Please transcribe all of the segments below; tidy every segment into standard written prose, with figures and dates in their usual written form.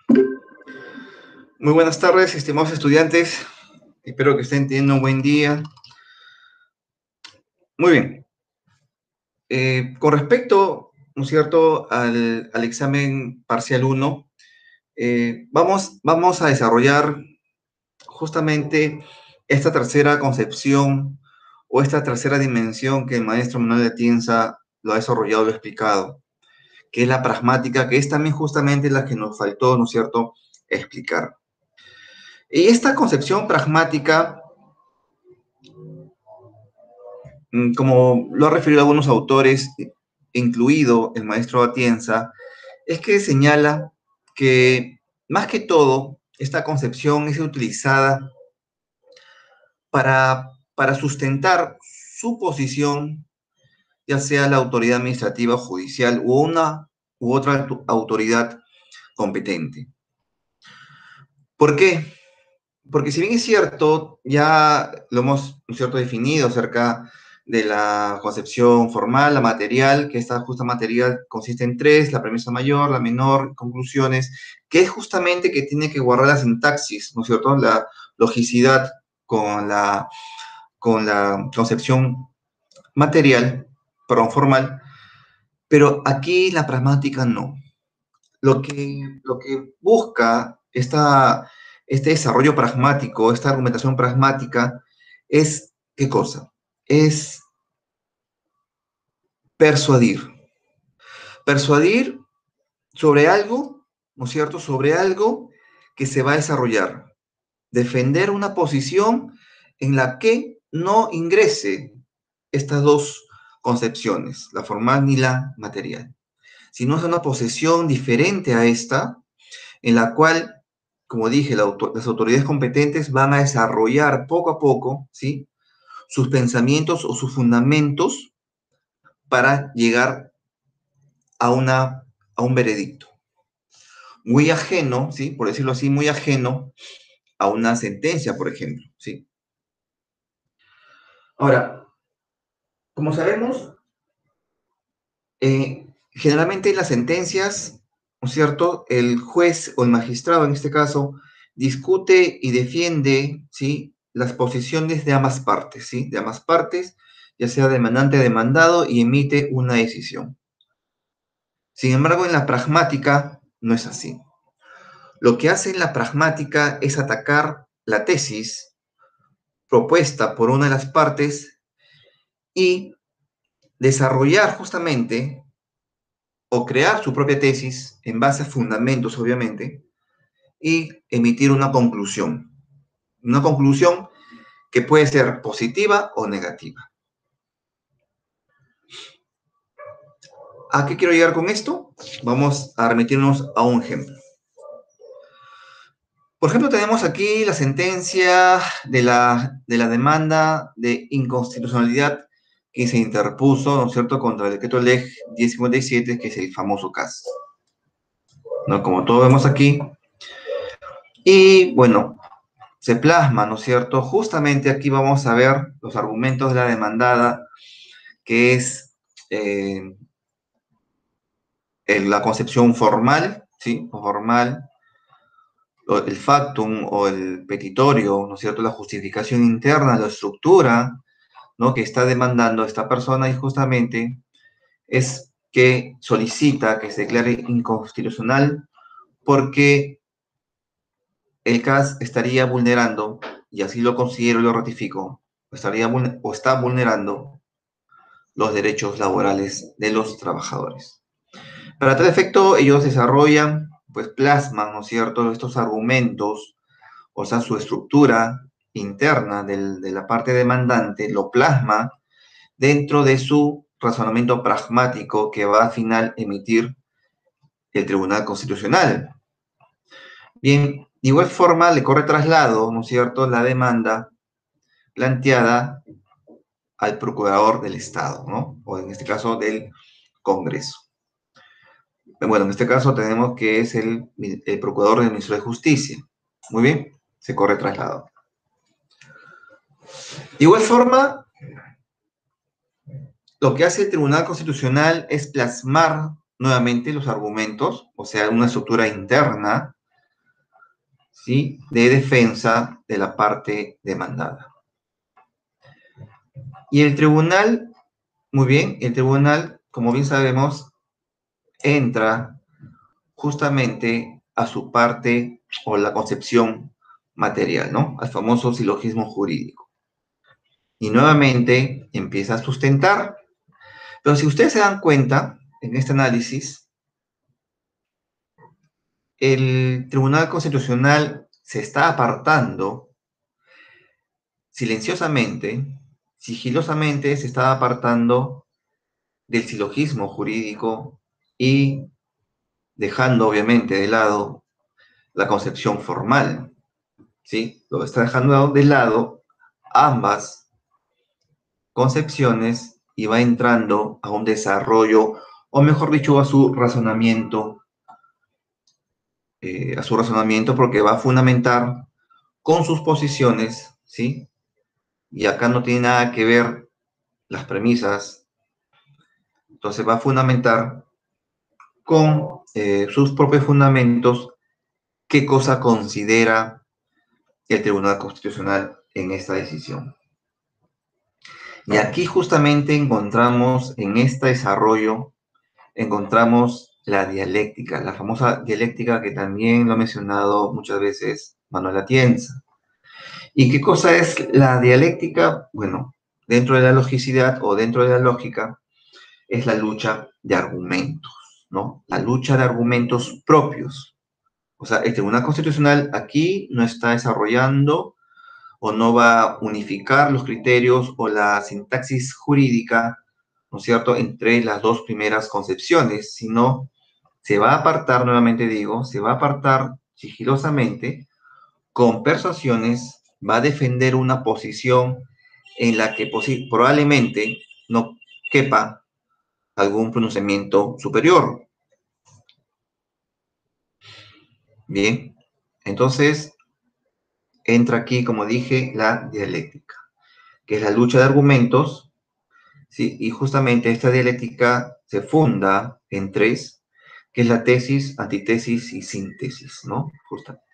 Muy buenas tardes, estimados estudiantes. Espero que estén teniendo un buen día. Muy bien. Con respecto, ¿no es cierto?, al examen parcial 1, vamos a desarrollar justamente esta tercera concepción o esta tercera dimensión que el maestro Manuel de Atienza lo ha desarrollado, lo ha explicado, que es la pragmática, que es también justamente la que nos faltó, ¿no es cierto?, explicar. Y esta concepción pragmática, como lo han referido algunos autores, incluido el maestro Atienza, es que señala que más que todo esta concepción es utilizada para sustentar su posición, ya sea la autoridad administrativa o judicial u una u otra autoridad competente. ¿Por qué? Porque si bien es cierto, ya lo hemos, ¿no es cierto?, definido acerca de la concepción formal, la material, que esta justa material consiste en tres: la premisa mayor, la menor, conclusiones, que es justamente que tiene que guardar la sintaxis, ¿no es cierto?, la logicidad con la concepción material, perdón, formal, pero aquí la pragmática no. Lo que busca este desarrollo pragmático, esta argumentación pragmática, es, ¿qué cosa? Es persuadir. Persuadir sobre algo, ¿no es cierto?, sobre algo que se va a desarrollar. Defender una posición en la que no ingrese estas dos concepciones, la formal ni la material, sino es una posición diferente a esta, en la cual, como dije, las autoridades competentes van a desarrollar poco a poco, ¿sí?, sus pensamientos o sus fundamentos para llegar a un veredicto. Muy ajeno, ¿sí?, por decirlo así, muy ajeno a una sentencia, por ejemplo, ¿sí? Ahora, como sabemos, generalmente en las sentencias, ¿no es cierto?, el juez o el magistrado, en este caso, discute y defiende, ¿sí?, las posiciones de ambas partes, ¿sí?, de ambas partes, ya sea demandante, demandado, y emite una decisión. Sin embargo, en la pragmática no es así. Lo que hace en la pragmática es atacar la tesis propuesta por una de las partes y desarrollar justamente o crear su propia tesis en base a fundamentos, obviamente, y emitir una conclusión. Una conclusión que puede ser positiva o negativa. ¿A qué quiero llegar con esto? Vamos a remitirnos a un ejemplo. Por ejemplo, tenemos aquí la sentencia de la demanda de inconstitucionalidad que se interpuso, ¿no es cierto?, contra el decreto ley 1057, que es el famoso caso, ¿no?, como todos vemos aquí. Y bueno, se plasma, ¿no es cierto? Justamente aquí vamos a ver los argumentos de la demandada, que es la concepción formal, ¿sí?, o formal, o el factum o el petitorio, ¿no es cierto?, la justificación interna, la estructura, ¿no?, que está demandando esta persona, y justamente es que solicita que se declare inconstitucional porque el CAS estaría vulnerando, y así lo considero y lo ratifico, o está vulnerando los derechos laborales de los trabajadores. Para tal efecto, ellos desarrollan, pues plasman, ¿no es cierto?, estos argumentos, o sea, su estructura interna de la parte demandante, lo plasma dentro de su razonamiento pragmático que va a final emitir el Tribunal Constitucional. Bien, de igual forma le corre traslado, ¿no es cierto?, la demanda planteada al procurador del Estado, ¿no?, o en este caso del Congreso. Bueno, en este caso tenemos que es el procurador del Ministerio de Justicia. Muy bien, se corre traslado. De igual forma, lo que hace el Tribunal Constitucional es plasmar nuevamente los argumentos, o sea, una estructura interna, ¿sí?, de defensa de la parte demandada. Y el tribunal, muy bien, el tribunal, como bien sabemos, entra justamente a su parte o la concepción material, ¿no? Al famoso silogismo jurídico. Y nuevamente empieza a sustentar. Pero si ustedes se dan cuenta, en este análisis, el Tribunal Constitucional se está apartando silenciosamente, sigilosamente, se está apartando del silogismo jurídico y dejando obviamente de lado la concepción formal, ¿sí? Lo está dejando de lado ambas concepciones y va entrando a un desarrollo, o mejor dicho, a su razonamiento porque va a fundamentar con sus posiciones, ¿sí? Y acá no tiene nada que ver las premisas, entonces va a fundamentar con sus propios fundamentos qué cosa considera el Tribunal Constitucional en esta decisión. Y aquí justamente encontramos en este desarrollo, encontramos la dialéctica, la famosa dialéctica que también lo ha mencionado muchas veces Manuel Atienza. ¿Y qué cosa es la dialéctica? Bueno, dentro de la logicidad o dentro de la lógica es la lucha de argumentos, ¿no? La lucha de argumentos propios. O sea, el Tribunal Constitucional aquí no está desarrollando o no va a unificar los criterios o la sintaxis jurídica, ¿no es cierto?, entre las dos primeras concepciones, sino se va a apartar, nuevamente digo, se va a apartar sigilosamente, con persuasiones, va a defender una posición en la que probablemente no quepa algún pronunciamiento superior. Bien, entonces entra aquí, como dije, la dialéctica, que es la lucha de argumentos, ¿sí? Y justamente esta dialéctica se funda en tres, que es la tesis, antitesis y síntesis, ¿no? Justamente.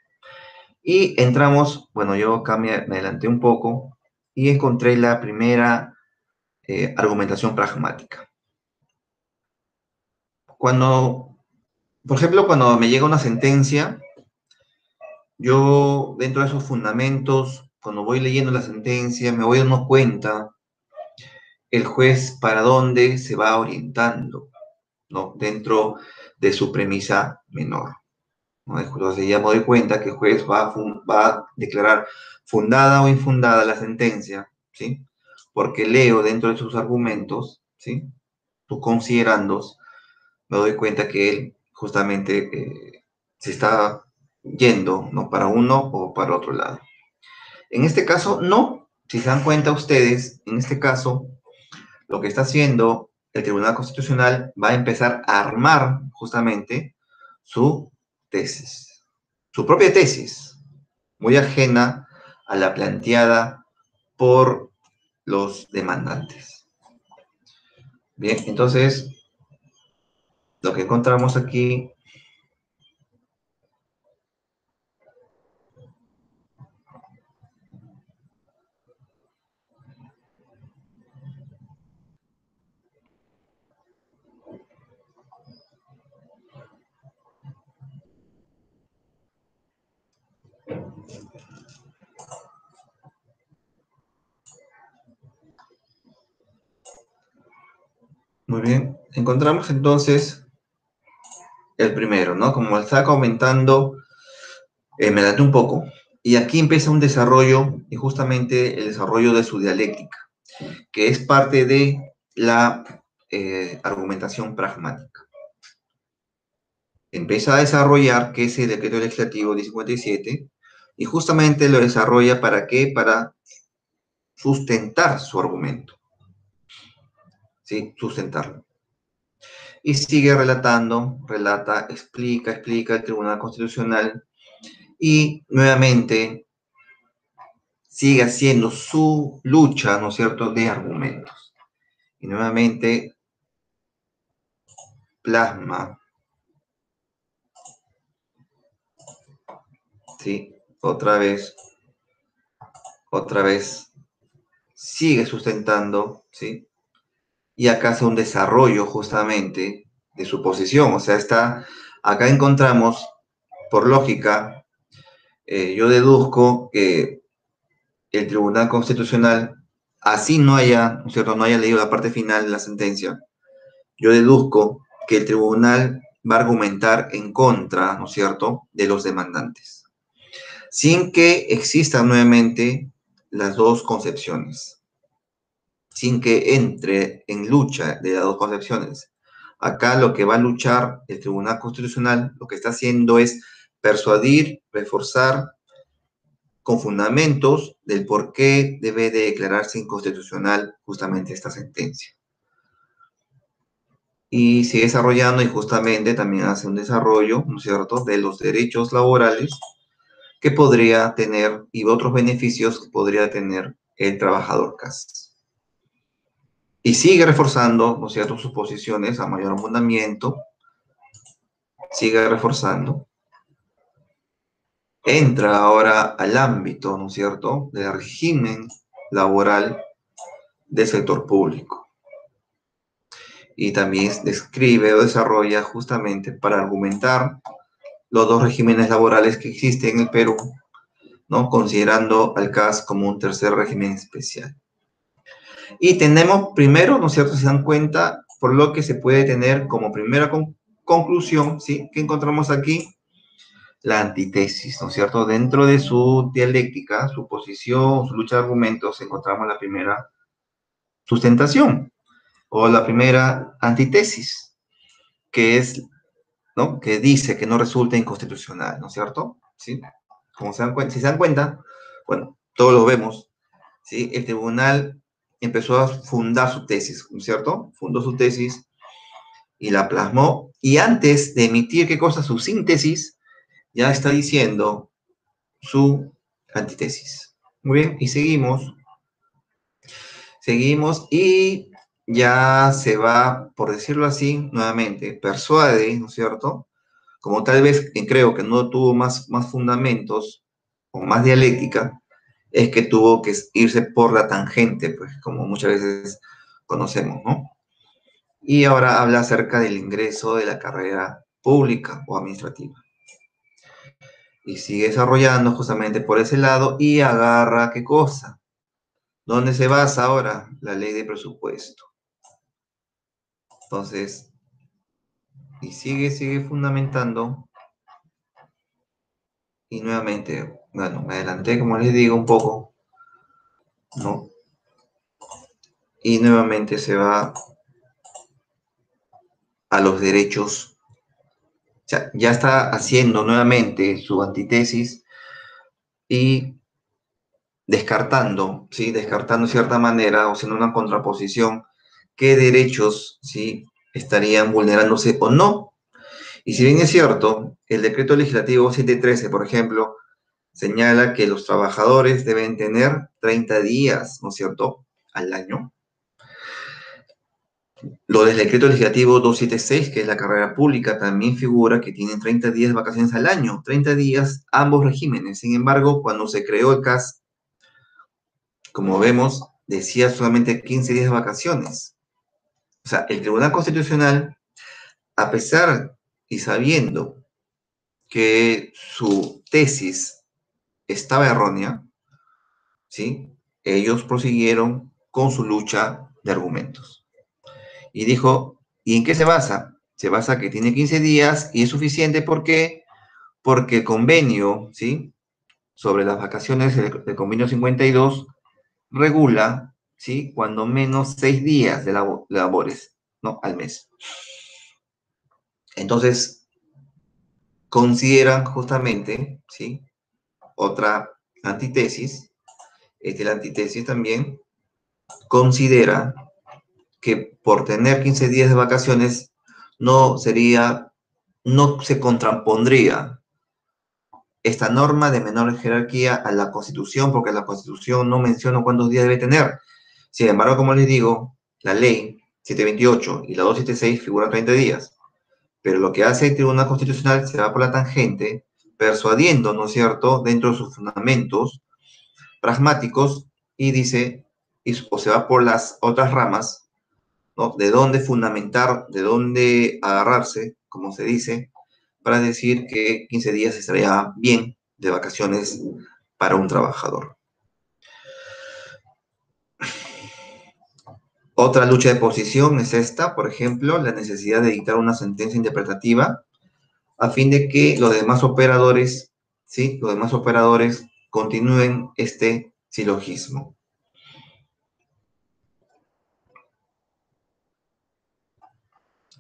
Y entramos, bueno, yo acá me adelanté un poco y encontré la primera argumentación pragmática. Cuando, por ejemplo, cuando me llega una sentencia, yo dentro de esos fundamentos, cuando voy leyendo la sentencia, me voy dando cuenta el juez para dónde se va orientando, ¿no? Dentro de su premisa menor, ¿no? Entonces ya me doy cuenta que el juez va a declarar fundada o infundada la sentencia, ¿sí? Porque leo dentro de sus argumentos, ¿sí?, sus considerandos, me doy cuenta que él justamente se está yendo, ¿no?, para uno o para otro lado. En este caso, no. Si se dan cuenta ustedes, en este caso, lo que está haciendo el Tribunal Constitucional va a empezar a armar justamente su tesis, su propia tesis, muy ajena a la planteada por los demandantes. Bien, entonces, lo que encontramos aquí, muy bien, encontramos entonces el primero, ¿no? Como estaba comentando, me adelanté un poco, y aquí empieza un desarrollo, y justamente el desarrollo de su dialéctica, que es parte de la argumentación pragmática. Empieza a desarrollar que es el decreto legislativo 1057, y justamente lo desarrolla ¿para qué? Para sustentar su argumento, ¿sí? Sustentarlo. Y sigue relatando, relata, explica el Tribunal Constitucional, y nuevamente sigue haciendo su lucha, ¿no es cierto?, de argumentos. Y nuevamente plasma, ¿sí? Otra vez, sigue sustentando, ¿sí? Y acá hace un desarrollo justamente de su posición. O sea, acá encontramos, por lógica, yo deduzco que el Tribunal Constitucional, así no haya, ¿no es cierto?, no haya leído la parte final de la sentencia, yo deduzco que el tribunal va a argumentar en contra, ¿no es cierto?, de los demandantes, sin que existan nuevamente las dos concepciones, sin que entre en lucha de las dos concepciones. Acá lo que va a luchar el Tribunal Constitucional, lo que está haciendo es persuadir, reforzar con fundamentos del por qué debe de declararse inconstitucional justamente esta sentencia. Y sigue desarrollando y justamente también hace un desarrollo, ¿no es cierto?, de los derechos laborales que podría tener y otros beneficios que podría tener el trabajador CAS. Y sigue reforzando, ¿no es cierto?, sus posiciones a mayor abundamiento, sigue reforzando. Entra ahora al ámbito, ¿no es cierto?, del régimen laboral del sector público. Y también describe o desarrolla justamente para argumentar los dos regímenes laborales que existen en el Perú, ¿no?, considerando al CAS como un tercer régimen especial. Y tenemos primero, ¿no es cierto?, se dan cuenta por lo que se puede tener como primera conclusión, ¿sí?, que encontramos aquí la antítesis, ¿no es cierto? Dentro de su dialéctica, su posición, su lucha de argumentos, encontramos la primera sustentación o la primera antítesis, que es, ¿no?, que dice que no resulta inconstitucional, ¿no es cierto? ¿Sí? Como se dan cuenta, si se dan cuenta, bueno, todos lo vemos, ¿sí? El tribunal empezó a fundar su tesis, ¿no es cierto? Fundó su tesis y la plasmó, y antes de emitir, ¿qué cosa? Su síntesis, ya está diciendo su antítesis. Muy bien, y seguimos y ya se va, por decirlo así, nuevamente, persuade, ¿no es cierto? Como tal vez creo que no tuvo más fundamentos o más dialéctica, es que tuvo que irse por la tangente, pues como muchas veces conocemos, ¿no? Y ahora habla acerca del ingreso de la carrera pública o administrativa. Y sigue desarrollando justamente por ese lado y agarra, ¿qué cosa? ¿Dónde se basa ahora? La ley de presupuesto. Entonces, y sigue fundamentando. Y nuevamente, bueno, me adelanté, como les digo, un poco, ¿no? Y nuevamente se va a los derechos. O sea, ya está haciendo nuevamente su antítesis y descartando, ¿sí? Descartando de cierta manera o siendo una contraposición qué derechos, ¿sí?, estarían vulnerándose o no. Y si bien es cierto, el decreto legislativo 713, por ejemplo, señala que los trabajadores deben tener 30 días, ¿no es cierto?, al año. Lo del decreto legislativo 276, que es la carrera pública, también figura que tienen 30 días de vacaciones al año, 30 días ambos regímenes. Sin embargo, cuando se creó el CAS, como vemos, decía solamente 15 días de vacaciones. O sea, el Tribunal Constitucional, a pesar y sabiendo que su tesis estaba errónea, ¿sí?, ellos prosiguieron con su lucha de argumentos. Y dijo, ¿y en qué se basa? Se basa que tiene 15 días y es suficiente. ¿Por qué? Porque el convenio, ¿sí?, sobre las vacaciones, el convenio 52, regula, ¿sí?, cuando menos 6 días de labores, ¿no?, al mes. Entonces, consideran justamente, ¿sí?, otra antítesis, la antítesis también considera que por tener 15 días de vacaciones no se contrapondría esta norma de menor jerarquía a la Constitución, porque la Constitución no menciona cuántos días debe tener. Sin embargo, como les digo, la ley 728 y la 276 figuran 30 días. Pero lo que hace el Tribunal Constitucional se va por la tangente, persuadiendo, ¿no es cierto?, dentro de sus fundamentos pragmáticos y dice, o se va por las otras ramas, ¿no? De dónde fundamentar, de dónde agarrarse, como se dice, para decir que 15 días estaría bien de vacaciones para un trabajador. Otra lucha de posición es esta, por ejemplo, la necesidad de dictar una sentencia interpretativa a fin de que los demás operadores, ¿sí? Los demás operadores continúen este silogismo.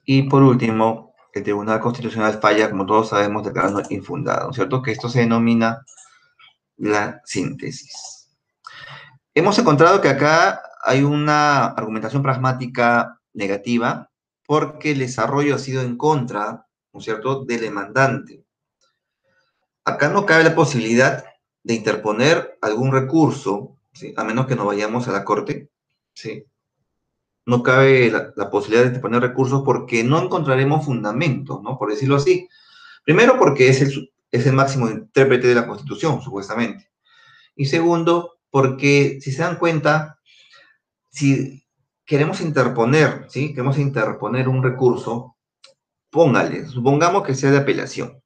Y por último, el Tribunal Constitucional falla, como todos sabemos, declarando infundado, ¿no es cierto? Que esto se denomina la síntesis. Hemos encontrado que acá hay una argumentación pragmática negativa porque el desarrollo ha sido en contra, ¿no es cierto?, del demandante. Acá no cabe la posibilidad de interponer algún recurso, ¿sí?, a menos que nos vayamos a la corte, ¿sí? No cabe la posibilidad de interponer recursos porque no encontraremos fundamentos, ¿no?, por decirlo así. Primero, porque es el máximo intérprete de la Constitución, supuestamente. Y segundo, porque si se dan cuenta, si queremos interponer, ¿sí? Queremos interponer un recurso, póngale, supongamos que sea de apelación.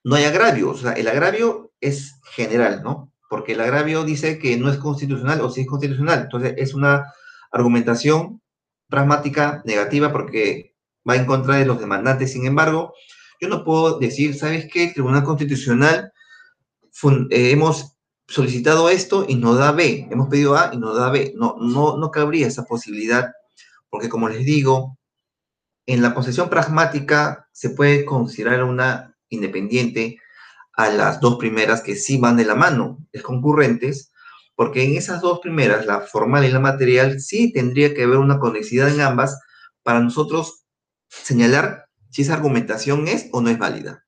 No hay agravio, o sea, el agravio es general, ¿no? Porque el agravio dice que no es constitucional o sí es constitucional. Entonces, es una argumentación pragmática negativa porque va en contra de los demandantes. Sin embargo, yo no puedo decir, ¿sabes qué? El Tribunal Constitucional hemos solicitado esto y nos da B, hemos pedido A y nos da B. No, no, no cabría esa posibilidad, porque como les digo, en la concesión pragmática se puede considerar una independiente a las dos primeras que sí van de la mano, es concurrentes, porque en esas dos primeras, la formal y la material, sí tendría que haber una conexidad en ambas para nosotros señalar si esa argumentación es o no es válida.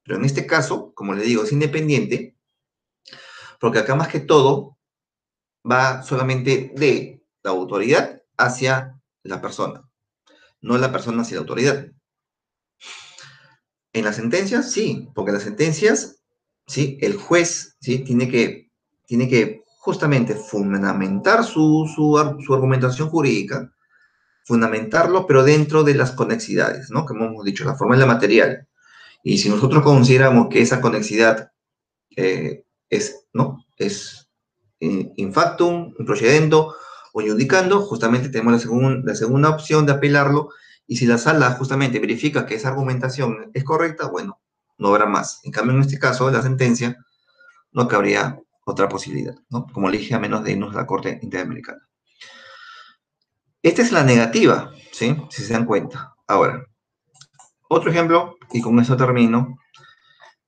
Pero en este caso, como le digo, es independiente, porque acá más que todo va solamente de la autoridad hacia la persona, no la persona hacia la autoridad. En las sentencias, sí, porque en las sentencias, sí, el juez, sí, tiene que justamente fundamentar su argumentación jurídica, fundamentarlo, pero dentro de las conexidades, ¿no? Como hemos dicho, la forma y la material. Y si nosotros consideramos que esa conexidad ¿no?, es in factum, in procedendo o judicando, justamente tenemos la segunda opción de apelarlo, y si la sala justamente verifica que esa argumentación es correcta, bueno, no habrá más. En cambio, en este caso, la sentencia, no cabría otra posibilidad, ¿no? Como le dije, a menos de irnos a la Corte Interamericana. Esta es la negativa, ¿sí? Si se dan cuenta. Ahora, otro ejemplo, y con eso termino.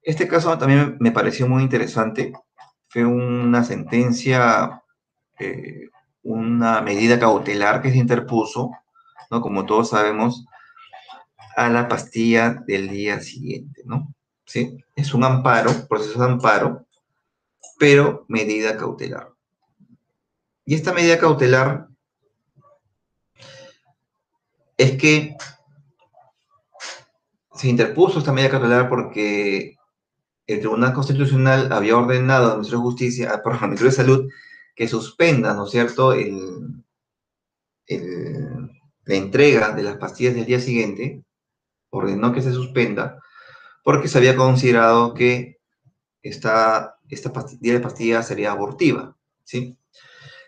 Este caso también me pareció muy interesante. Fue una sentencia, eh, una medida cautelar que se interpuso, ¿no?, como todos sabemos, a la pastilla del día siguiente, ¿no? ¿Sí? Es un amparo, proceso de amparo, pero medida cautelar. Y esta medida cautelar es que se interpuso esta medida cautelar porque el Tribunal Constitucional había ordenado al Ministerio de Justicia, perdón, al Ministerio de Salud, que suspenda, ¿no es cierto?, la entrega de las pastillas del día siguiente, ordenó que se suspenda, porque se había considerado que esta pastilla de pastillas sería abortiva, ¿sí?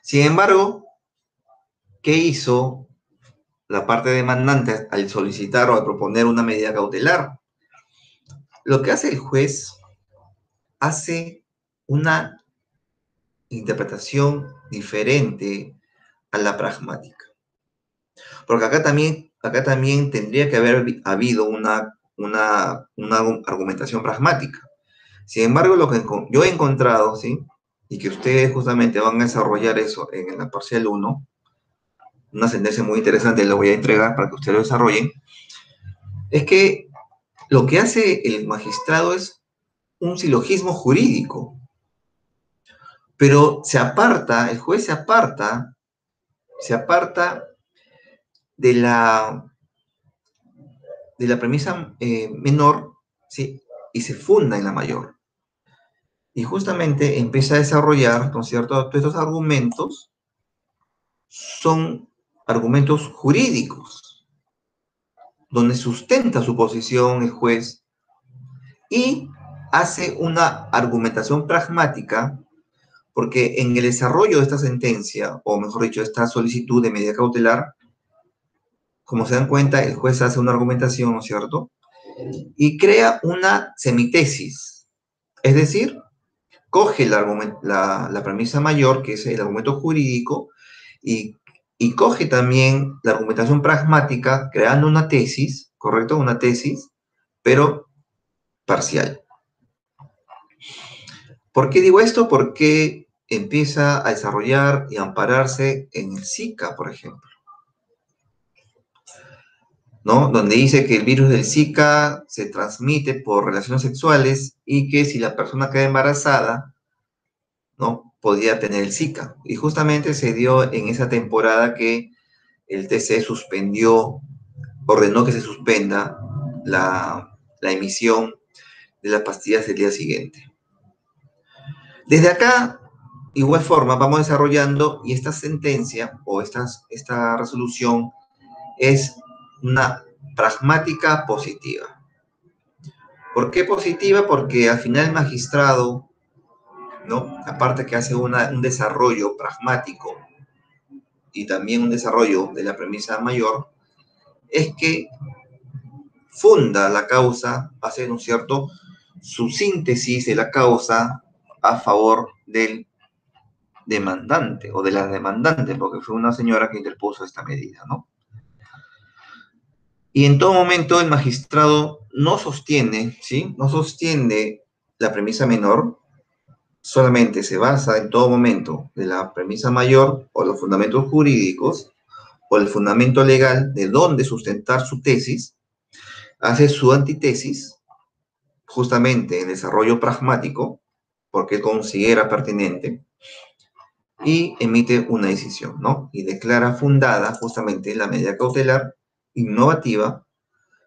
Sin embargo, ¿qué hizo la parte demandante al solicitar o al proponer una medida cautelar? Lo que hace el juez, hace una interpretación diferente a la pragmática. Porque acá también tendría que haber habido una argumentación pragmática. Sin embargo, lo que yo he encontrado, ¿sí?, y que ustedes justamente van a desarrollar eso en la parcial 1, una sentencia muy interesante, la voy a entregar para que ustedes lo desarrollen, es que lo que hace el magistrado es un silogismo jurídico, pero el juez se aparta de la premisa menor, ¿sí?, y se funda en la mayor. Y justamente empieza a desarrollar, ¿no es cierto?, todos estos argumentos son argumentos jurídicos, donde sustenta su posición el juez y hace una argumentación pragmática, porque en el desarrollo de esta sentencia, o mejor dicho, esta solicitud de medida cautelar, como se dan cuenta, el juez hace una argumentación, ¿no es cierto?, y crea una semitesis, es decir, coge la premisa mayor, que es el argumento jurídico, y, y coge también la argumentación pragmática, creando una tesis, ¿correcto? Una tesis, pero parcial. ¿Por qué digo esto? Porque empieza a desarrollar y ampararse en el Zika, por ejemplo, ¿no? Donde dice que el virus del Zika se transmite por relaciones sexuales y que si la persona queda embarazada, ¿no?, podía tener el Zika. Y justamente se dio en esa temporada que el TC ordenó que se suspenda la emisión de las pastillas del día siguiente. Desde acá, igual forma, vamos desarrollando y esta sentencia o esta resolución es una pragmática positiva. ¿Por qué positiva? Porque al final el magistrado, ¿no?, aparte que hace un desarrollo pragmático y también un desarrollo de la premisa mayor, es que funda la causa, hace, ¿no es cierto?, su síntesis de la causa a favor del demandante o de la demandante, porque fue una señora que interpuso esta medida, ¿no? Y en todo momento el magistrado no sostiene, ¿sí?, no sostiene la premisa menor, solamente se basa en todo momento de la premisa mayor o los fundamentos jurídicos o el fundamento legal de dónde sustentar su tesis, hace su antitesis, justamente en desarrollo pragmático, porque considera pertinente, y emite una decisión, ¿no? Y declara fundada justamente la medida cautelar innovativa,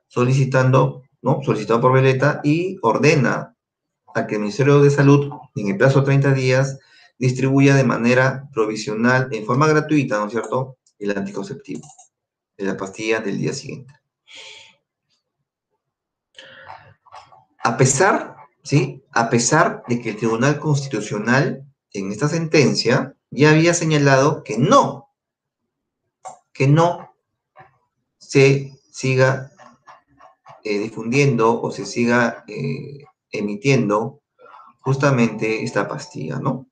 solicitando, ¿no?, solicitado por Veleta, y ordena a que el Ministerio de Salud, en el plazo de 30 días, distribuya de manera provisional, en forma gratuita, ¿no es cierto?, el anticonceptivo, de la pastilla del día siguiente. A pesar, ¿sí?, a pesar de que el Tribunal Constitucional, en esta sentencia, ya había señalado que no se siga difundiendo o se siga emitiendo justamente esta pastilla, ¿no?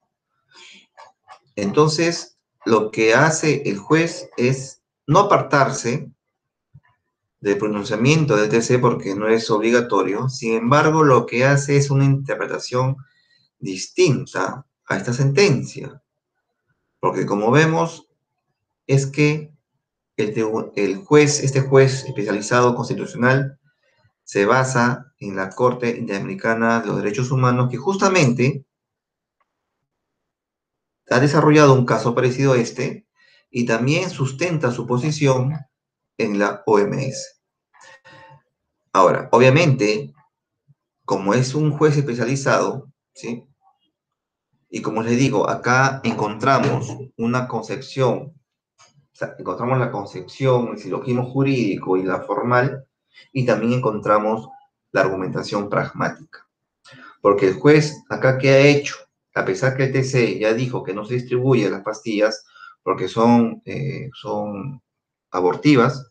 Entonces, lo que hace el juez es no apartarse del pronunciamiento del TC porque no es obligatorio, sin embargo, lo que hace es una interpretación distinta a esta sentencia, porque como vemos, es que este juez especializado constitucional se basa en la Corte Interamericana de los Derechos Humanos, que justamente ha desarrollado un caso parecido a este y también sustenta su posición en la OMS. Ahora, obviamente, como es un juez especializado, ¿sí?, y como les digo, acá encontramos una concepción, o sea, encontramos la concepción, el silogismo jurídico y la formal, y también encontramos la argumentación pragmática. Porque el juez acá, ¿qué ha hecho? A pesar que el TC ya dijo que no se distribuye las pastillas porque son abortivas,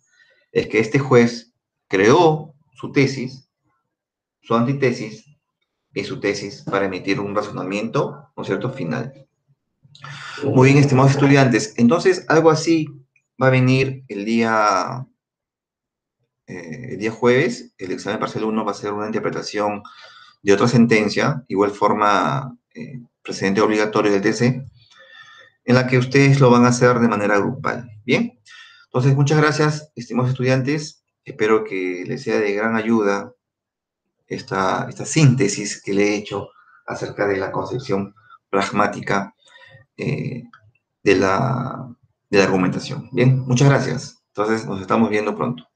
es que este juez creó su tesis, su antitesis y su tesis para emitir un razonamiento, ¿no es cierto?, final. Muy bien, estimados estudiantes. Entonces, algo así va a venir el día jueves. El examen parcial 1 va a ser una interpretación de otra sentencia, igual forma precedente obligatorio del TC, en la que ustedes lo van a hacer de manera grupal. Bien, entonces muchas gracias, estimados estudiantes. Espero que les sea de gran ayuda esta síntesis que le he hecho acerca de la concepción pragmática eh, de la argumentación. Bien, muchas gracias. Entonces nos estamos viendo pronto.